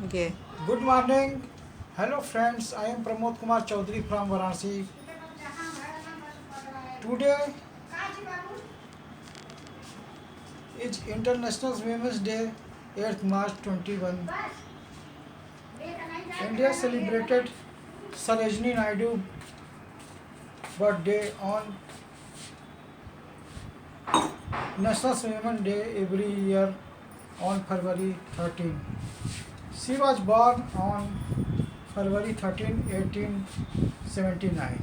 Okay. Good morning. Hello friends, I am Pramod Kumar Chaudhary from Varanasi. Today is International Women's Day, 8th March 21. India celebrated Sarojini Naidu birthday on National Women's Day every year on February 13. She was born on February 13, 1879.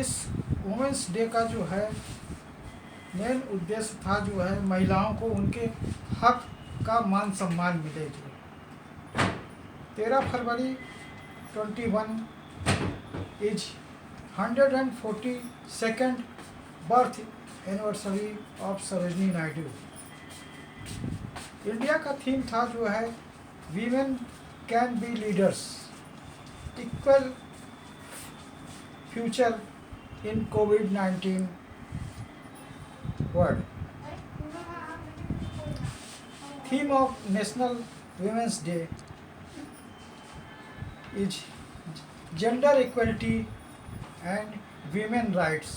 इस women's day का जो है main उद्देश्य था जो है महिलाओं को उनके हक का मान सम्मान मिले। जो 13 फरवरी 21 is 142nd birth anniversary of Sarojini Naidu. India का थीम था जो है women can be leaders, equal future in covid world. Theme of National Women's Day is gender equality and women rights.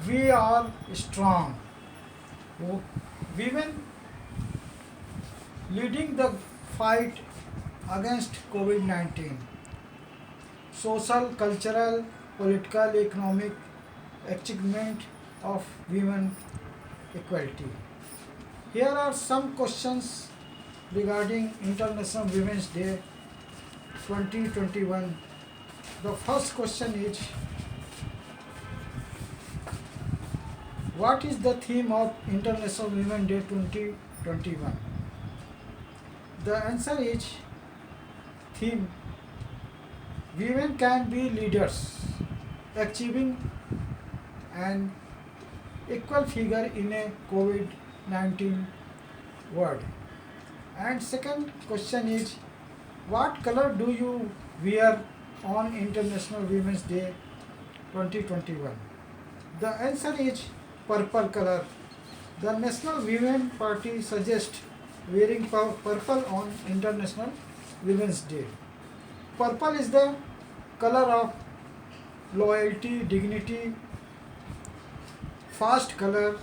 We are strong. Women leading the fight against COVID-19. Social, cultural, political, economic achievement of women equality. Here are some questions regarding International Women's Day 2021. The first question is, what is the theme of International Women's Day 2021? The answer is theme women can be leaders, achieving an equal figure in a COVID-19 world. And second question is, what color do you wear on International Women's Day 2021? The answer is purple color. The National Women Party suggests wearing purple on International Women's Day. Purple is the color of loyalty, dignity, fast color,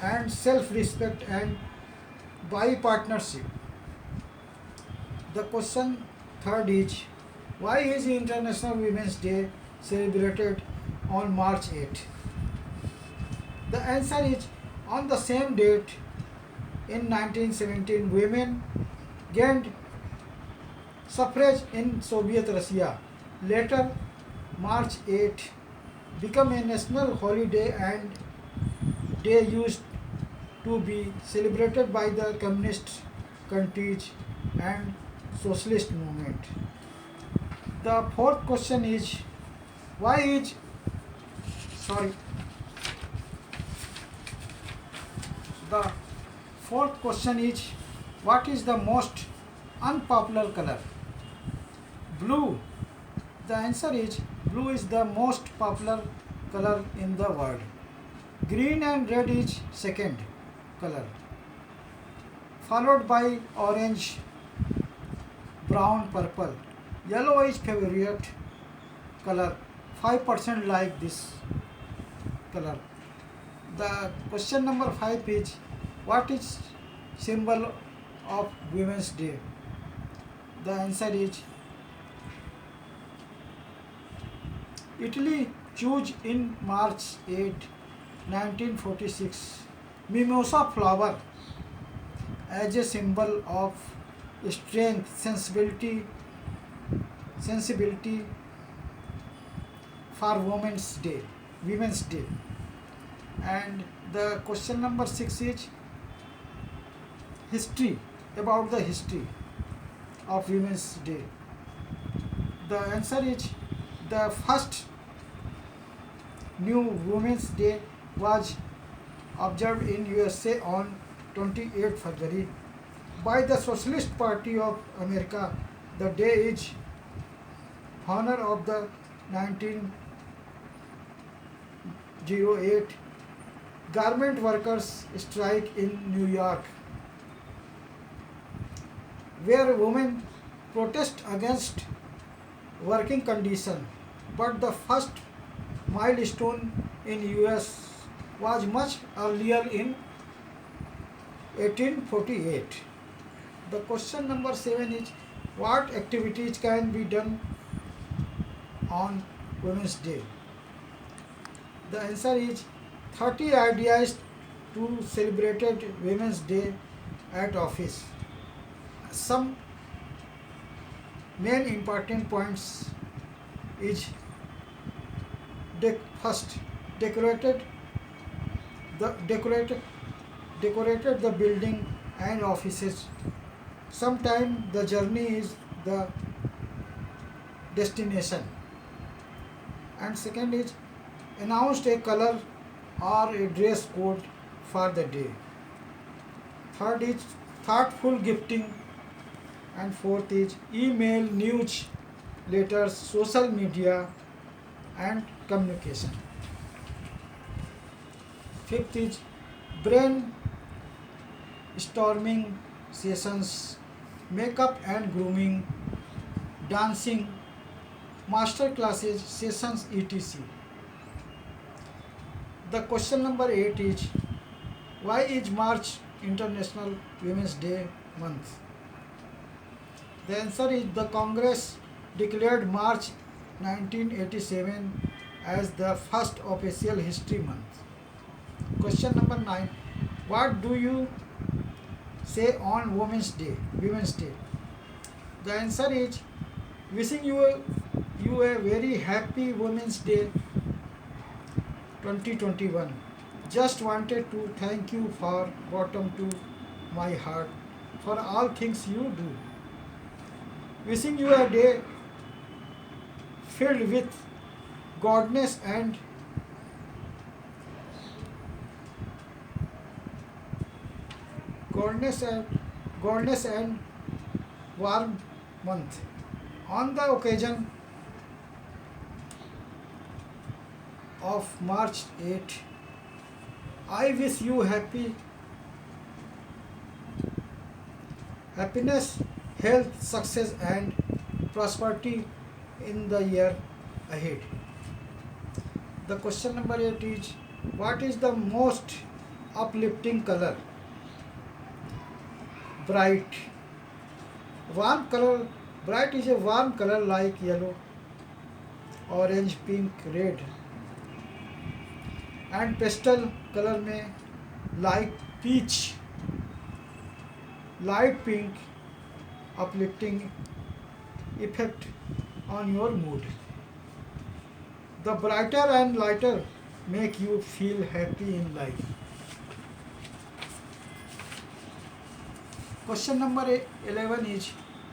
and self-respect and by partnership. The question third is, why is International Women's Day celebrated on March 8? The answer is, on the same date in 1917, women gained suffrage in Soviet Russia. Later, March 8 became a national holiday and day used to be celebrated by the communist countries and socialist movement. The fourth question is, why is sorry the fourth question is, what is the most unpopular color? Blue. The answer is blue is the most popular color in the world. Green and red is second color, followed by orange, brown, purple. Yellow is favorite color. 5% like this color. The question number 5 is, what is symbol of Women's Day? The answer is Italy chose in March 8, 1946 mimosa flower as a symbol of strength, sensibility for Women's Day. And the question number 6 is history, about the history of Women's Day. The answer is, the first new Women's Day was observed in USA on 28 February by the Socialist Party of America. The day is honor of the 1908 garment workers strike in New York. where women protest against working condition. But the first milestone in US was much earlier in 1848. The question number 7 is what activities can be done on Women's Day? The answer is 30 ideas to celebrate Women's Day at office. Some main important points is first decorated the decorated the building and offices. Sometimes the journey is the destination. And second is announced a color or a dress code for the day. Third is thoughtful gifting. And fourth is email, news, letters, social media and communication. Fifth is brainstorming sessions, makeup and grooming, dancing, master classes, sessions, etc. The question number 8 is why is March International Women's Day month? The answer is the Congress declared March 1987 as the first official history month. Question number 9. What do you say on Women's Day? The answer is wishing you a very happy Women's Day 2021. Just wanted to thank you for bottom to my heart for all things you do. Wishing you a day filled with godness and warm month. On the occasion of March 8, I wish you happiness, health, success and prosperity in the year ahead. The question number 8 is what is the most uplifting color? Bright. Warm color. Bright is a warm color like yellow, orange, pink, red. And pastel color में like peach, light pink, uplifting effect on your mood. The brighter and lighter make you feel happy in life. Question number 11 is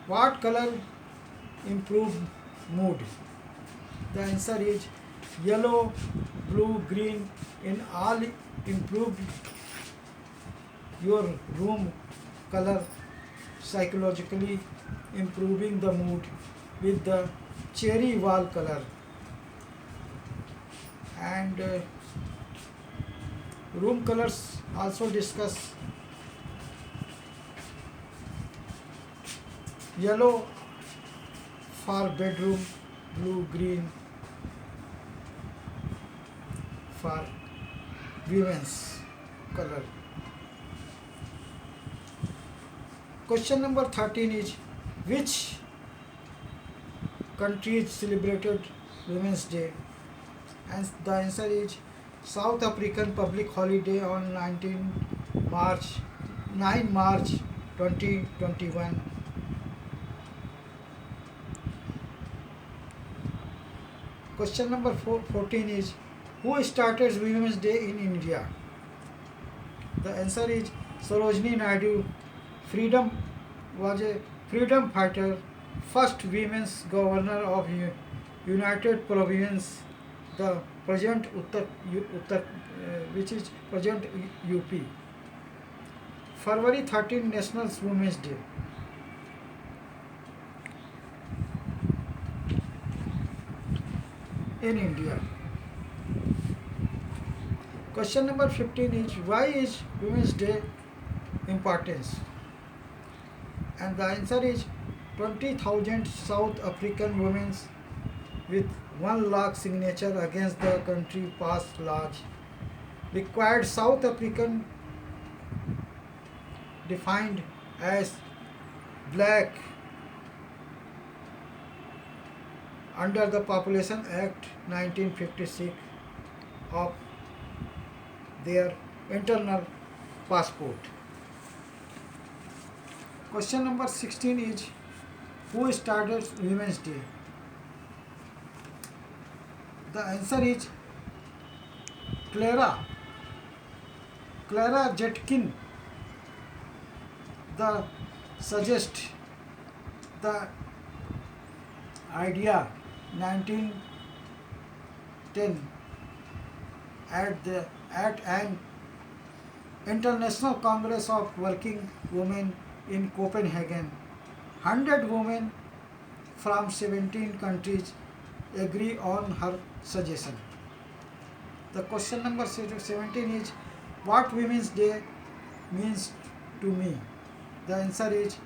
what color improve mood? The answer is yellow, blue, green in all improve your room color psychologically improving the mood with the cherry wall color and room colors also discuss yellow for bedroom, blue, green for women's color. Question number 13 is which countries celebrated Women's Day? And the answer is South African public holiday on 9 March 2021. Question number 14 is who started Women's Day in India? The answer is Sarojini Naidu. Was a freedom fighter, first women's governor of United Province, the present which is present UP. February 13 National Women's Day. In India. Question number 15 is why is Women's Day importance? And the answer is 20,000 South African women with 1 lakh signature against the country passed laws required South African defined as black under the Population Act 1956 of their internal passport. Question number 16 is who started Women's Day? The answer is Clara. Clara Zetkin. The suggest the idea 1910 at an International Congress of Working Women in Copenhagen. 100 women from 17 countries agree on her suggestion. The question number 17 is what Women's Day means to me. The answer is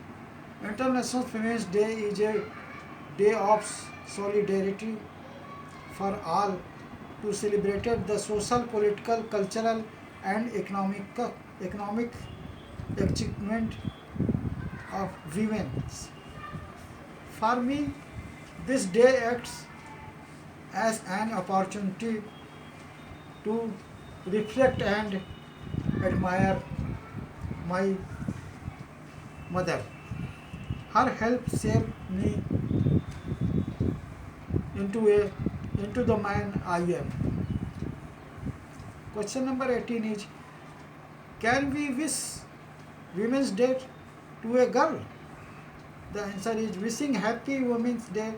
International Women's Day is a day of solidarity for all to celebrate the social, political, cultural and economic achievement of women. For me, this day acts as an opportunity to reflect and admire my mother. Her help shaped me into the man I am. Question number 18 is can we wish Women's Day to a girl? The answer is wishing happy Women's Day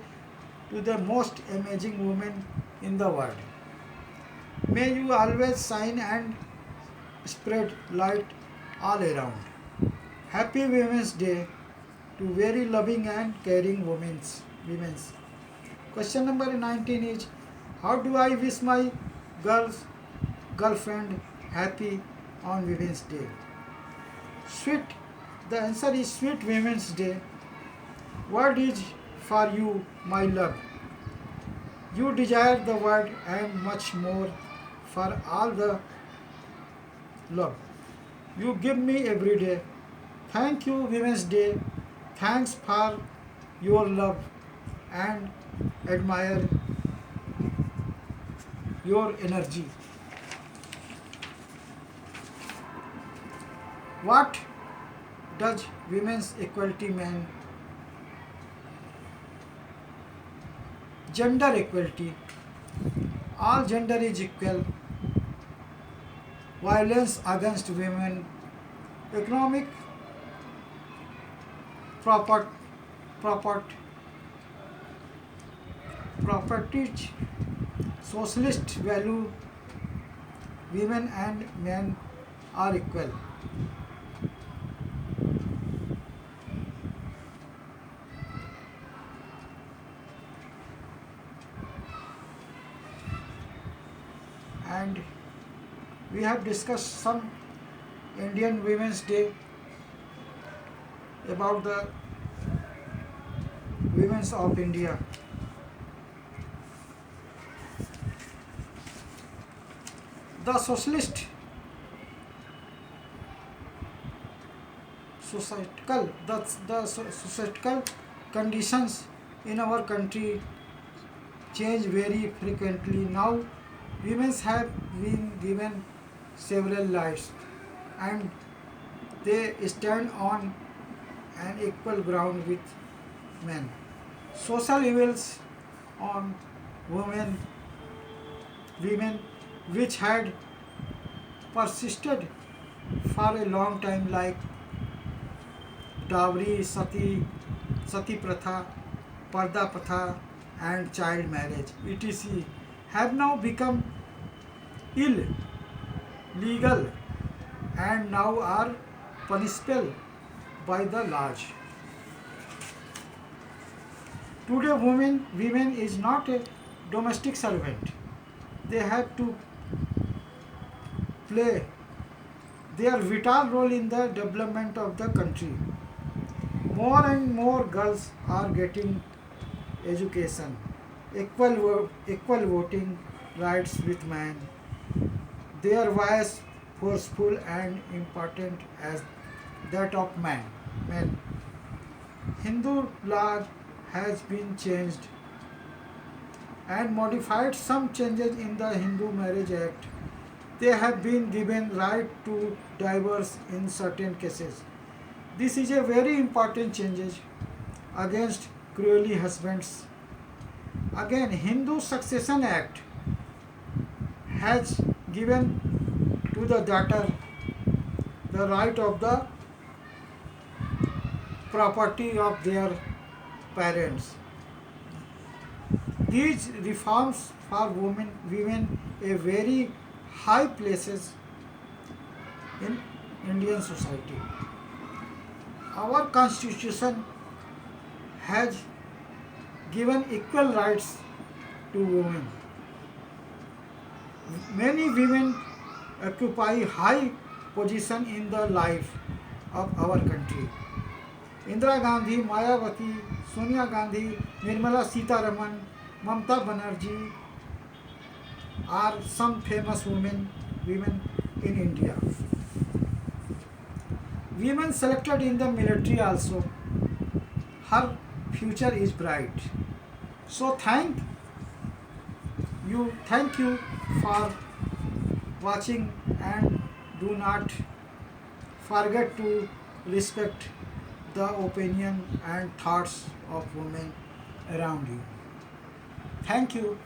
to the most amazing woman in the world. May you always shine and spread light all around. Happy Women's Day to very loving and caring women's. Question number 19 is how do I wish my girlfriend happy on Women's Day? Sweet. The answer is sweet Women's Day. Word is for you, my love. You desire the word and much more for all the love you give me every day. Thank you, Women's Day. Thanks for your love and admire your energy. What does women's equality mean? Gender equality. All gender is equal. Violence against women. Economic properties. Socialist value. Women and men are equal. And we have discussed some Indian Women's Day about the women of India. The societal conditions in our country change very frequently. Now women have been given several rights and they stand on an equal ground with men. Social evils on women which had persisted for a long time like dowry, sati pratha, parda pratha and child marriage etc. have now become illegal and now are punishable by the laws. Today women is not a domestic servant. They have to play their vital role in the development of the country. More and more girls are getting education, equal voting rights with men, their voice forceful and important as that of men. Hindu law has been changed and modified. Some changes in the Hindu Marriage Act. They have been given right to divorce in certain cases. This is a very important change against cruelly husbands. Again, Hindu Succession Act has given to the daughter the right of the property of their parents. These reforms for women a very high places in Indian society. Our constitution has given equal rights to women. Many women occupy high position in the life of our country. Indira Gandhi, Mayawati, Sonia Gandhi, Nirmala Sitharaman, Mamta Banerjee are some famous women in India. Women selected in the military also, her future is bright. So thank you for watching, and do not forget to respect the opinion and thoughts of women around you. Thank you.